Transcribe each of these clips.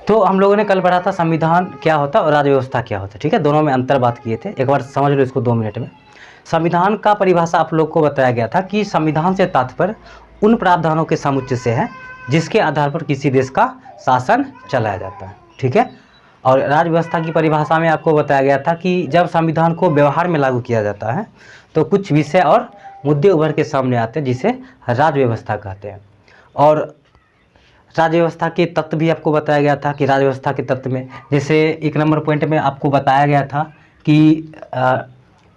तो हम लोगों ने कल पढ़ा था संविधान क्या होता है और राज्य व्यवस्था क्या होता है, ठीक है। दोनों में अंतर बात किए थे, एक बार समझ लो इसको 2 मिनट में। संविधान का परिभाषा आप लोग को बताया गया था कि संविधान से तात्पर्य उन प्रावधानों के समुच्चय से है जिसके आधार पर किसी देश का शासन चलाया जाता है, ठीक है। और राज्य व्यवस्था की परिभाषा में आपको बताया गया था कि जब संविधान को व्यवहार में लागू किया जाता है तो कुछ विषय और मुद्दे उभर के सामने आते हैं जिसे राज्य व्यवस्था कहते हैं। और राज्य व्यवस्था के तत्व भी आपको बताया गया था कि राज्य व्यवस्था के तत्व में जैसे 1 नंबर पॉइंट में आपको बताया गया था कि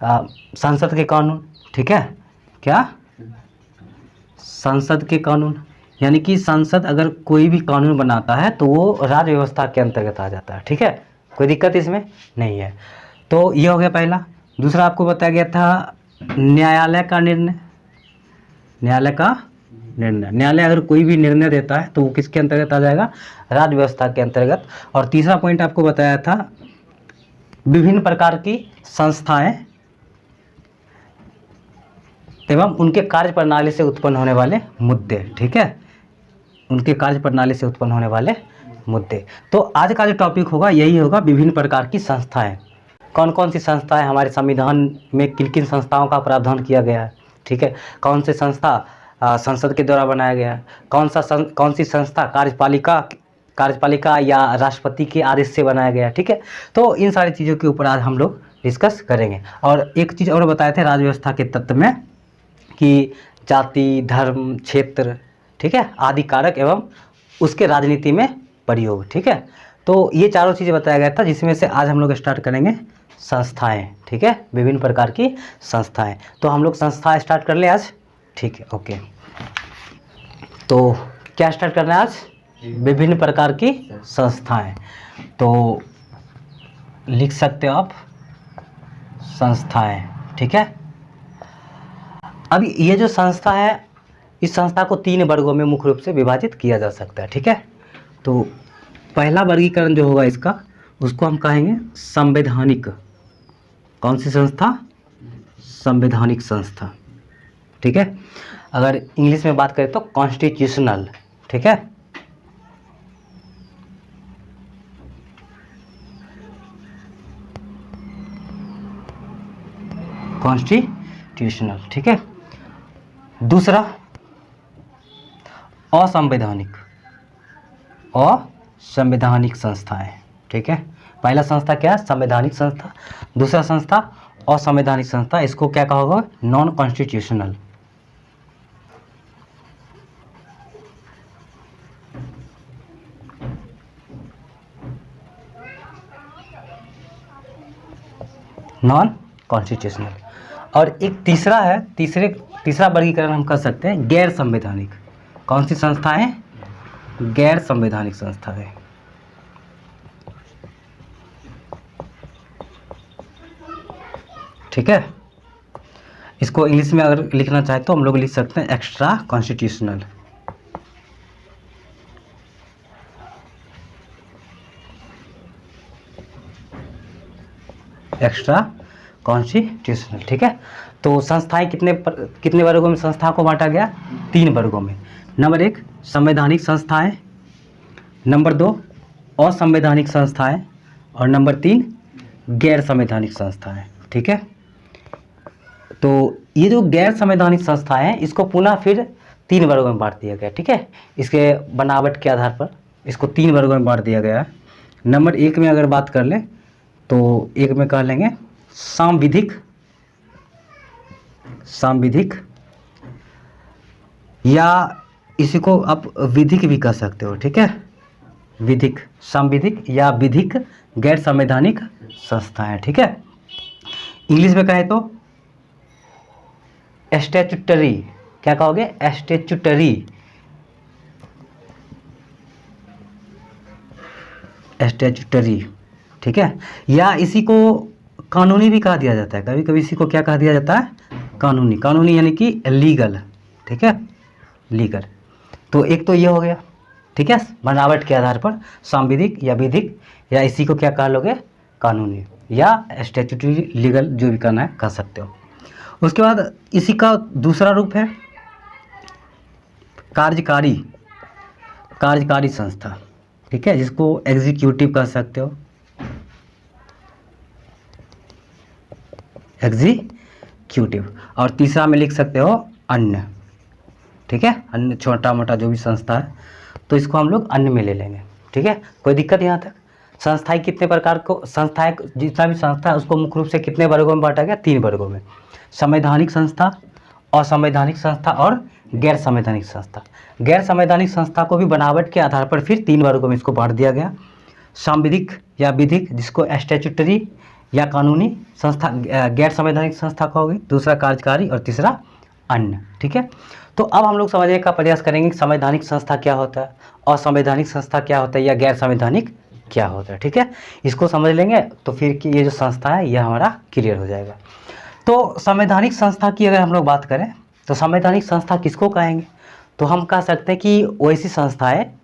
संसद के कानून, ठीक है, क्या संसद के कानून, यानी कि संसद अगर कोई भी कानून बनाता है तो वो राज्य व्यवस्था के अंतर्गत आ जाता है, ठीक है, कोई दिक्कत इसमें नहीं है। तो ये हो गया पहला। दूसरा आपको बताया गया था न्यायालय का निर्णय, न्यायालय का निर्णय, न्यायालय अगर कोई भी निर्णय देता है तो वो किसके अंतर्गत आ जाएगा, राज्य व्यवस्था के अंतर्गत। और तीसरा पॉइंट आपको बताया था विभिन्न प्रकार की संस्थाएं एवं उनके कार्य प्रणाली से उत्पन्न होने वाले मुद्दे, ठीक है, उनके कार्य प्रणाली से उत्पन्न होने वाले मुद्दे। तो आज का जो टॉपिक होगा यही होगा, विभिन्न प्रकार की संस्थाएं। कौन कौन सी संस्थाएं हमारे संविधान में किन किन संस्थाओं का प्रावधान किया गया है, ठीक है, कौन से संस्था संसद के द्वारा बनाया गया है, कौन सी संस्था कार्यपालिका या राष्ट्रपति के आदेश से बनाया गया है, ठीक है। तो इन सारी चीज़ों के ऊपर आज हम लोग डिस्कस करेंगे। और एक चीज़ और बताए थे राज्य व्यवस्था के तत्व में कि जाति, धर्म, क्षेत्र, ठीक है, आदि कारक एवं उसके राजनीति में प्रयोग, ठीक है। तो ये चारों चीज़ें बताया गया था जिसमें से आज हम लोग स्टार्ट करेंगे संस्थाएं, ठीक है, विभिन्न प्रकार की संस्थाएं। तो हम लोग संस्था स्टार्ट कर लें आज, ठीक है, ओके। तो क्या स्टार्ट करना है आज, विभिन्न प्रकार की संस्थाएं। तो लिख सकते हो आप संस्थाएं, ठीक है। अब ये जो संस्था है इस संस्था को 3 वर्गों में मुख्य रूप से विभाजित किया जा सकता है, ठीक है। तो पहला वर्गीकरण जो होगा इसका उसको हम कहेंगे संवैधानिक। कौन सी संस्था, संवैधानिक संस्था, ठीक है। अगर इंग्लिश में बात करें तो कॉन्स्टिट्यूशनल, ठीक है, कॉन्स्टिट्यूशनल, ठीक है। दूसरा असंवैधानिक, असंवैधानिक संस्थाएं, ठीक है। पहला संस्था क्या है, संवैधानिक संस्था। दूसरा संस्था असंवैधानिक संस्था, इसको क्या कहोगे, नॉन कॉन्स्टिट्यूशनल। Non constitutional. और एक तीसरा है, तीसरा वर्गीकरण हम कर सकते हैं गैर संवैधानिक। कौन सी संस्था है, गैर संवैधानिक संस्था है, ठीक है। इसको इंग्लिश में अगर लिखना चाहे तो हम लोग लिख सकते हैं एक्स्ट्रा कॉन्स्टिट्यूशनल, एक्स्ट्रा कॉन्स्टिट्यूशनल, ठीक है। तो संस्थाएं कितने वर्गों में संस्था को बांटा गया, 3 वर्गों में। नंबर 1 संवैधानिक संस्थाएं, नंबर 2 असंवैधानिक संस्थाएं और नंबर 3 गैर संवैधानिक संस्थाएं, ठीक है। तो ये जो गैर संवैधानिक संस्थाएं हैं इसको पुनः फिर 3 वर्गों में बांट दिया गया, ठीक है। इसके बनावट के आधार पर इसको 3 वर्गों में बांट दिया गया है। नंबर 1 में अगर बात कर लें तो एक में कह लेंगे सांविधिक या इसी को आप विधिक भी कह सकते हो, ठीक है, विधिक, सांविधिक या विधिक गैर संवैधानिक संस्थाएं, ठीक है। इंग्लिश में कहे तो स्टैट्यूटरी, क्या कहोगे, स्टैट्यूटरी, ठीक है। या इसी को कानूनी भी कहा दिया जाता है, कभी कभी इसी को क्या कहा दिया जाता है, कानूनी यानी कि लीगल, ठीक है, लीगल। तो एक तो ये हो गया, ठीक है, बनावट के आधार पर सांविधिक या विधिक या इसी को क्या कह लोगे, कानूनी या स्टैट्यूटरी, लीगल, जो भी करना है कह सकते हो। उसके बाद इसी का दूसरा रूप है कार्यकारी संस्था, ठीक है, जिसको एग्जीक्यूटिव कह सकते हो, एग्जीक्यूटिव। और तीसरा में लिख सकते हो अन्य, ठीक है, अन्य छोटा मोटा जो भी संस्था है तो इसको हम लोग अन्य में ले लेंगे। ठीक है, कोई दिक्कत यहाँ तक? संस्थाएं कितने प्रकार को, संस्थाएं जितना भी संस्था है उसको मुख्य रूप से कितने वर्गों में बांटा गया? 3 वर्गों में, संवैधानिक संस्था, असंवैधानिक संस्था और गैर संवैधानिक संस्था। गैर संवैधानिक संस्था को भी बनावट के आधार पर फिर 3 वर्गों में इसको बांट दिया गया, सांविधिक या विधिक जिसको स्टैट्यूटरी या कानूनी संस्था गैर संवैधानिक संस्था कहोगे, दूसरा कार्यकारी और तीसरा अन्य। ठीक है, तो अब हम लोग समझने का प्रयास करेंगे कि संवैधानिक संस्था क्या होता है, असंवैधानिक संस्था क्या होता है या गैर संवैधानिक क्या होता है। ठीक है, इसको समझ लेंगे तो फिर कि ये जो संस्था है यह हमारा क्लियर हो जाएगा। तो संवैधानिक संस्था की अगर हम लोग बात करें तो संवैधानिक संस्था किसको कहेंगे? तो हम कह सकते हैं कि वैसी संस्था है,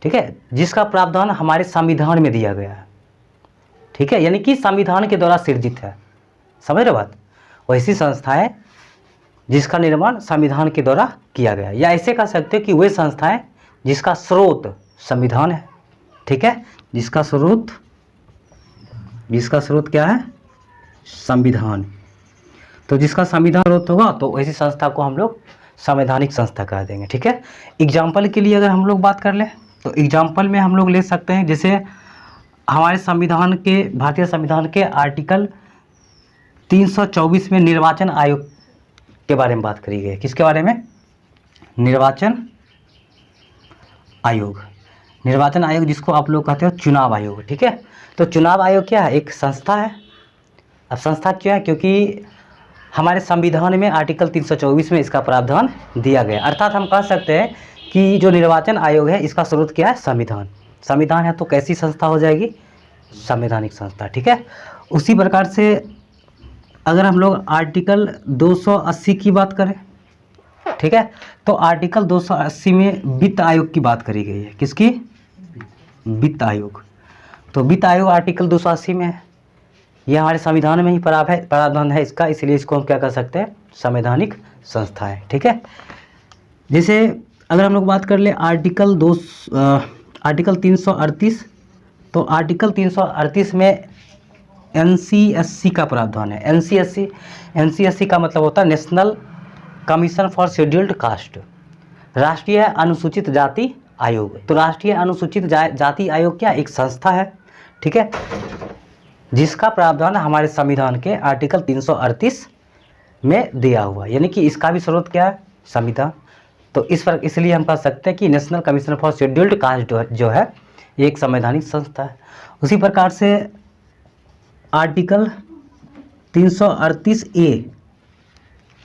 ठीक है, जिसका प्रावधान हमारे संविधान में दिया गया है। ठीक है, यानी कि संविधान के द्वारा सृजित है। समझ रहे बात? वैसी संस्था है जिसका निर्माण संविधान के द्वारा किया गया, या ऐसे कह सकते हो कि वे संस्थाएं जिसका स्रोत संविधान है। ठीक है, जिसका स्रोत क्या है? संविधान। तो जिसका संविधान स्रोत होगा तो ऐसी संस्था को हम लोग संवैधानिक संस्था कह देंगे। ठीक है, एग्जाम्पल के लिए अगर हम लोग बात कर लें तो एग्जाम्पल में हम लोग ले सकते हैं, जैसे हमारे संविधान के, भारतीय संविधान के आर्टिकल 324 में निर्वाचन आयोग के बारे में बात करी गई है। किसके बारे में? निर्वाचन आयोग। निर्वाचन आयोग जिसको आप लोग कहते हो चुनाव आयोग। ठीक है, तो चुनाव आयोग क्या है? एक संस्था है। अब संस्था क्यों है? क्योंकि हमारे संविधान में आर्टिकल 324 में इसका प्रावधान दिया गया, अर्थात हम कह सकते हैं कि जो निर्वाचन आयोग है इसका स्रोत क्या है? संविधान। संविधान है तो कैसी संस्था हो जाएगी? संवैधानिक संस्था। ठीक है, उसी प्रकार से अगर हम लोग आर्टिकल 280 की बात करें, ठीक है, तो आर्टिकल 280 में वित्त आयोग की बात करी गई है। किसकी? वित्त आयोग। तो वित्त आयोग आर्टिकल 280 में है, यह हमारे संविधान में ही प्रावधान है इसका, इसलिए इसको हम क्या कर सकते हैं? संवैधानिक संस्था है। ठीक है, जैसे अगर हम लोग बात कर ले आर्टिकल 338, तो आर्टिकल 338 में NCSC का प्रावधान है। NCSC का मतलब होता है national commission for scheduled caste, राष्ट्रीय अनुसूचित जाति आयोग। तो राष्ट्रीय अनुसूचित जाति आयोग क्या? एक संस्था है। ठीक है, जिसका प्रावधान हमारे संविधान के आर्टिकल 338 में दिया हुआ, यानी कि इसका भी स्रोत क्या है? संविधान। तो इसलिए हम कह सकते हैं कि national commission for scheduled caste जो है ये एक संवैधानिक संस्था है। उसी प्रकार से आर्टिकल 338A,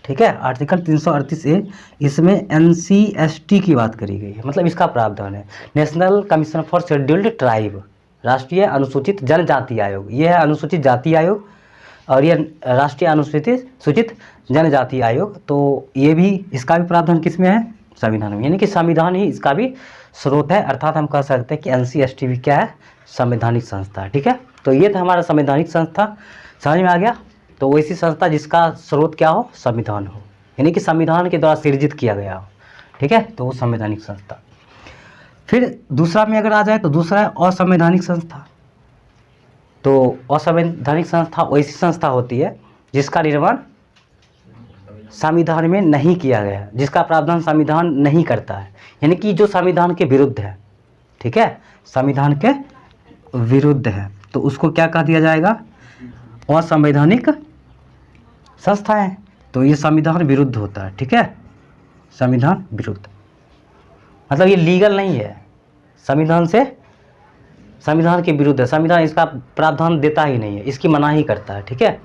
ठीक है, आर्टिकल 338A, इसमें NCST की बात करी गई है, मतलब इसका प्रावधान है national commission for scheduled tribe, राष्ट्रीय अनुसूचित जनजाति आयोग। ये है अनुसूचित जाति आयोग और ये राष्ट्रीय अनुसूचित जनजाति आयोग। तो ये भी, इसका भी प्रावधान किस में है? संविधान में, यानी कि संविधान ही इसका भी स्रोत है, अर्थात हम कह सकते हैं कि NCST भी क्या है? संवैधानिक संस्था। ठीक है, तो ये था हमारा संवैधानिक संस्था। समझ में आ गया? तो वैसी संस्था जिसका स्रोत क्या हो? संविधान हो, यानी कि संविधान के द्वारा सृजित किया गया हो। ठीक है, तो वो संवैधानिक संस्था। फिर दूसरा में अगर आ जाए तो दूसरा है असंवैधानिक संस्था। तो असंवैधानिक संस्था वैसी संस्था होती है जिसका निर्माण संविधान में नहीं किया गया, जिसका प्रावधान संविधान नहीं करता है, यानी कि जो संविधान के विरुद्ध है। ठीक है, संविधान के विरुद्ध है तो उसको क्या कह दिया जाएगा? असंवैधानिक संस्था है। तो ये संविधान विरुद्ध होता है। ठीक है, संविधान विरुद्ध मतलब ये लीगल नहीं है, संविधान के विरुद्ध है, संविधान इसका प्रावधान देता ही नहीं है, इसकी मनाही करता है। ठीक है,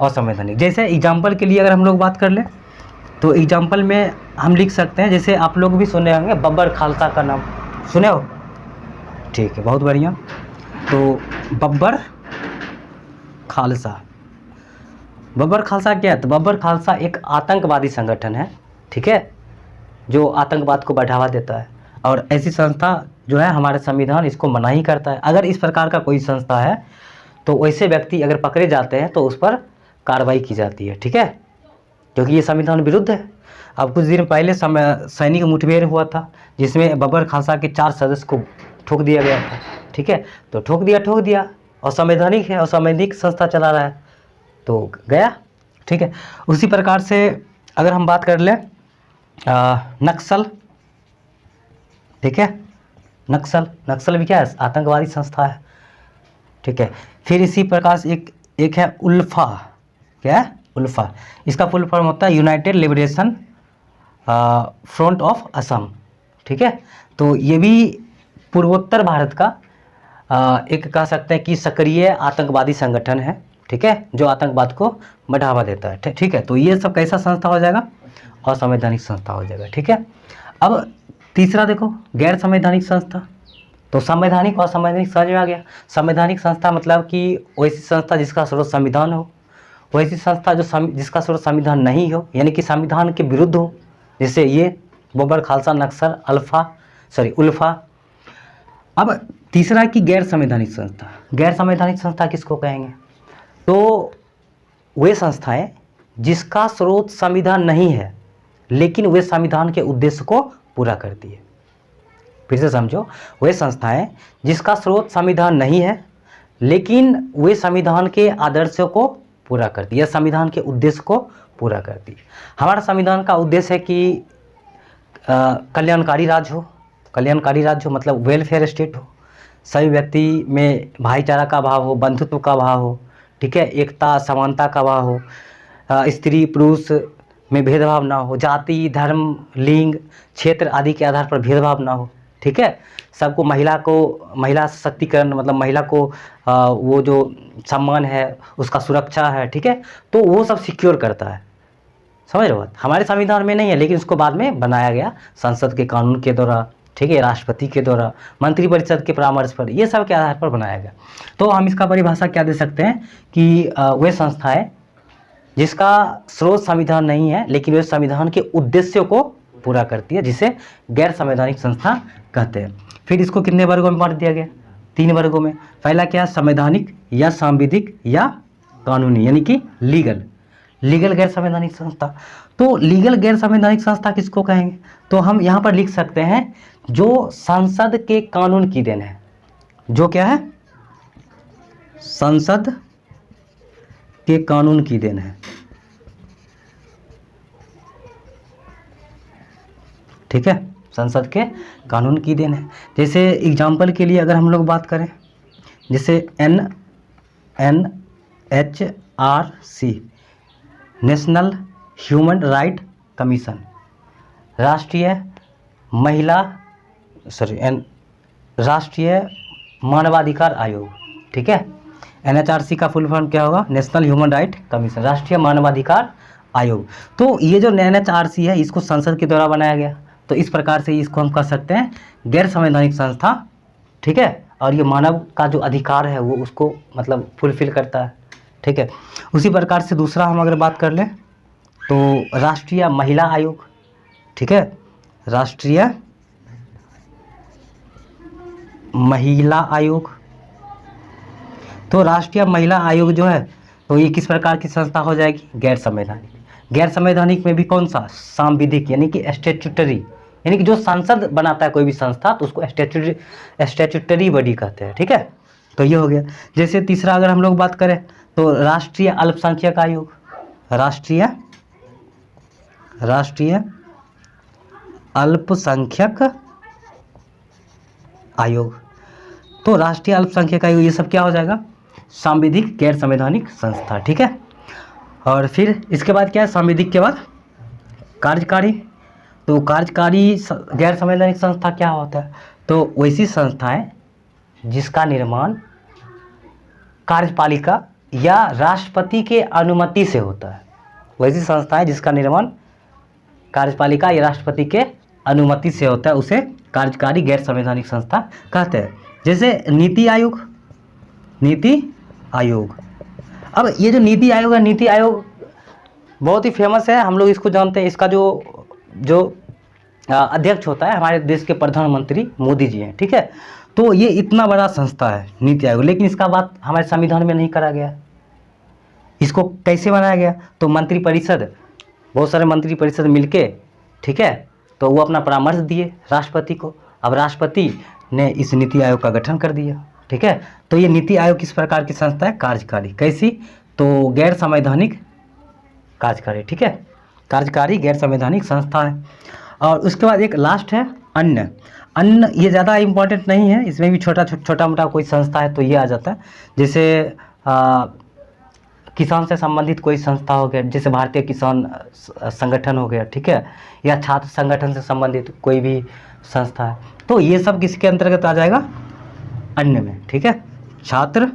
असंवैधानिक। जैसे एग्जाम्पल के लिए अगर हम लोग बात कर लें तो एग्जाम्पल में हम लिख सकते हैं, जैसे आप लोग भी सुने होंगे बब्बर खालसा का नाम सुने हो? ठीक है, बहुत बढ़िया। तो बब्बर खालसा क्या है? तो बब्बर खालसा एक आतंकवादी संगठन है। ठीक है, जो आतंकवाद को बढ़ावा देता है, और ऐसी संस्था जो है हमारे संविधान इसको मनाही करता है। अगर इस प्रकार का कोई संस्था है तो वैसे व्यक्ति अगर पकड़े जाते हैं तो उस पर कार्रवाई की जाती है। ठीक है, क्योंकि ये संविधान विरुद्ध है। अब कुछ दिन पहले सैनिक मुठभेड़ हुआ था जिसमें बब्बर खालसा के 4 सदस्य को ठोक दिया गया था, ठीक है। तो ठोक दिया, असंवैधानिक है, असंवैधानिक संस्था चला रहा है तो गया, ठीक है। उसी प्रकार से अगर हम बात कर लें नक्सल, ठीक है, नक्सल भी क्या है, आतंकवादी संस्था है, ठीक है। फिर इसी प्रकार से एक है उल्फा, क्या है उल्फा, इसका फुल फॉर्म होता है United liberation front of Assam, ठीक है। तो ये भी पूर्वोत्तर भारत का एक कह सकते हैं कि सक्रिय आतंकवादी संगठन है, ठीक है, जो आतंकवाद को बढ़ावा देता है, ठीक है। तो ये सब कैसा संस्था हो जाएगा, असंवैधानिक संस्था हो जाएगा, ठीक है। अब तीसरा देखो गैर संवैधानिक संस्था, तो संवैधानिक और असंवैधानिक समझ में आ गया। संवैधानिक संस्था मतलब कि वैसी संस्था जिसका स्रोत संविधान हो, वैसी संस्था जिसका स्रोत संविधान नहीं हो, यानी कि संविधान के विरुद्ध हो, जैसे ये बबर खालसा, नक्सल, उल्फा। अब तीसरा कि गैर संवैधानिक संस्था, गैर संवैधानिक संस्था किसको कहेंगे, तो वे संस्थाएं जिसका स्रोत संविधान नहीं है लेकिन वे संविधान के उद्देश्य को पूरा करती है। फिर से समझो, वे संस्थाएं जिसका स्रोत संविधान नहीं है लेकिन वे संविधान के आदर्शों को पूरा करती है या संविधान के उद्देश्य को पूरा करती है। हमारा संविधान का उद्देश्य है कि कल्याणकारी राज्य हो, मतलब वेलफेयर स्टेट हो, सभी व्यक्ति में भाईचारा का भाव हो, बंधुत्व का भाव हो, ठीक है, एकता समानता का भाव हो, स्त्री पुरुष में भेदभाव ना हो, जाति धर्म लिंग क्षेत्र आदि के आधार पर भेदभाव ना हो, ठीक है। सबको महिला सशक्तिकरण, मतलब महिला को वो जो सम्मान है उसका सुरक्षा है, ठीक है। तो वो सब सिक्योर करता है, समझ रहे हो बात। हमारे संविधान में नहीं है लेकिन उसको बाद में बनाया गया संसद के कानून के द्वारा, ठीक है, राष्ट्रपति के द्वारा, मंत्रिपरिषद के परामर्श पर, ये सब के आधार पर बनाया गया। तो हम इसका परिभाषा क्या दे सकते हैं कि वे संस्थाएं जिसका स्रोत संविधान नहीं है लेकिन वे संविधान के उद्देश्यों को पूरा करती है, जिसे गैर संवैधानिक संस्था कहते हैं। फिर इसको कितने वर्गों में बांट दिया गया, 3 वर्गों में। पहला क्या है, संवैधानिक या सांविधिक या कानूनी, यानी कि लीगल गैर संवैधानिक संस्था। तो लीगल गैर संवैधानिक संस्था किसको कहेंगे, तो हम यहाँ पर लिख सकते हैं जो संसद के कानून की देन है, जो क्या है, संसद के कानून की देन है, ठीक है, संसद के कानून की देन है। जैसे एग्जाम्पल के लिए अगर हम लोग बात करें, जैसे NHRC, national human right commission, राष्ट्रीय मानवाधिकार आयोग, ठीक है। NHRC का फुल फॉर्म क्या होगा, नेशनल ह्यूमन राइट कमीशन, राष्ट्रीय मानवाधिकार आयोग। तो ये जो NHRC है इसको संसद के द्वारा बनाया गया, तो इस प्रकार से इसको हम कह सकते हैं गैर संवैधानिक संस्था, ठीक है। और ये मानव का जो अधिकार है वो उसको मतलब फुलफिल करता है, ठीक है। उसी प्रकार से दूसरा हम अगर बात कर लें तो राष्ट्रीय महिला आयोग, ठीक है, राष्ट्रीय महिला आयोग। तो राष्ट्रीय महिला आयोग जो है तो ये किस प्रकार की संस्था हो जाएगी, गैर संवैधानिक में भी कौन सा, सांविधिक, यानी कि स्टैट्यूटरी, यानी कि जो संसद बनाता है कोई भी संस्था तो उसको स्टैट्यूटरी बॉडी कहते हैं, ठीक है। तो ये हो गया। जैसे तीसरा अगर हम लोग बात करें तो राष्ट्रीय अल्पसंख्यक आयोग, राष्ट्रीय अल्पसंख्यक आयोग। तो राष्ट्रीय अल्पसंख्यक आयोग ये सब क्या हो जाएगा, सांविधिक गैर संवैधानिक संस्था, ठीक है। और फिर इसके बाद क्या है, सांविधिक के बाद कार्यकारी। तो कार्यकारी गैर संवैधानिक संस्था क्या होता है, तो वैसी संस्थाएं जिसका निर्माण कार्यपालिका या राष्ट्रपति के अनुमति से होता है, वैसी संस्थाएं जिसका निर्माण कार्यपालिका या राष्ट्रपति के अनुमति से होता है उसे कार्यकारी गैर संवैधानिक संस्था कहते हैं। जैसे नीति आयोग। अब ये जो नीति आयोग है, नीति आयोग बहुत ही फेमस है, हम लोग इसको जानते हैं। इसका जो अध्यक्ष होता है हमारे देश के प्रधानमंत्री मोदी जी हैं, ठीक है। तो ये इतना बड़ा संस्था है नीति आयोग, लेकिन इसका बात हमारे संविधान में नहीं करा गया। इसको कैसे बनाया गया, तो मंत्रिपरिषद, बहुत सारे मंत्रिपरिषद मिलके, ठीक है, तो वो अपना परामर्श दिए राष्ट्रपति को। अब राष्ट्रपति ने इस नीति आयोग का गठन कर दिया। ठीक है, तो ये नीति आयोग किस प्रकार की संस्था है? कार्यकारी। कैसी? तो गैर संवैधानिक कार्यकारी। ठीक है, कार्यकारी गैर संवैधानिक संस्था है। और उसके बाद एक लास्ट है अन्य। अन्य ये ज़्यादा इम्पोर्टेंट नहीं है, इसमें भी छोटा मोटा कोई संस्था है तो ये आ जाता है। जैसे किसान से संबंधित कोई संस्था हो गया, जैसे भारतीय किसान संगठन हो गया। ठीक है, या छात्र संगठन से संबंधित कोई भी संस्था है, तो ये सब किसके अंतर्गत आ जाएगा? अन्य में। ठीक है, छात्र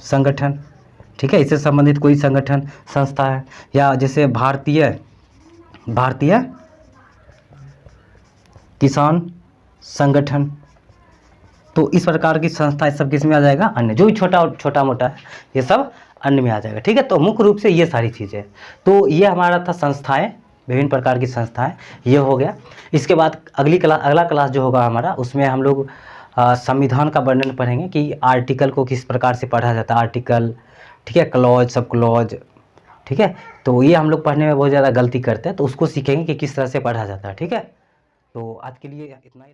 संगठन। ठीक है, इससे संबंधित कोई संगठन संस्था है, या जैसे भारतीय किसान संगठन, तो इस प्रकार की संस्था सब किस में आ जाएगा? अन्य। जो भी छोटा मोटा है ये सब अन्य में आ जाएगा। ठीक है, तो मुख्य रूप से ये सारी चीज़ें, तो ये हमारा था संस्थाएं, विभिन्न प्रकार की संस्थाएं, ये हो गया। इसके बाद अगला क्लास जो होगा हमारा, उसमें हम लोग संविधान का वर्णन पढ़ेंगे कि आर्टिकल को किस प्रकार से पढ़ा जाता है, आर्टिकल। ठीक है, क्लॉज, सब क्लॉज। ठीक है, तो ये हम लोग पढ़ने में बहुत ज़्यादा गलती करते हैं, तो उसको सीखेंगे कि किस तरह से पढ़ा जाता है। ठीक है, तो आज के लिए इतना ही।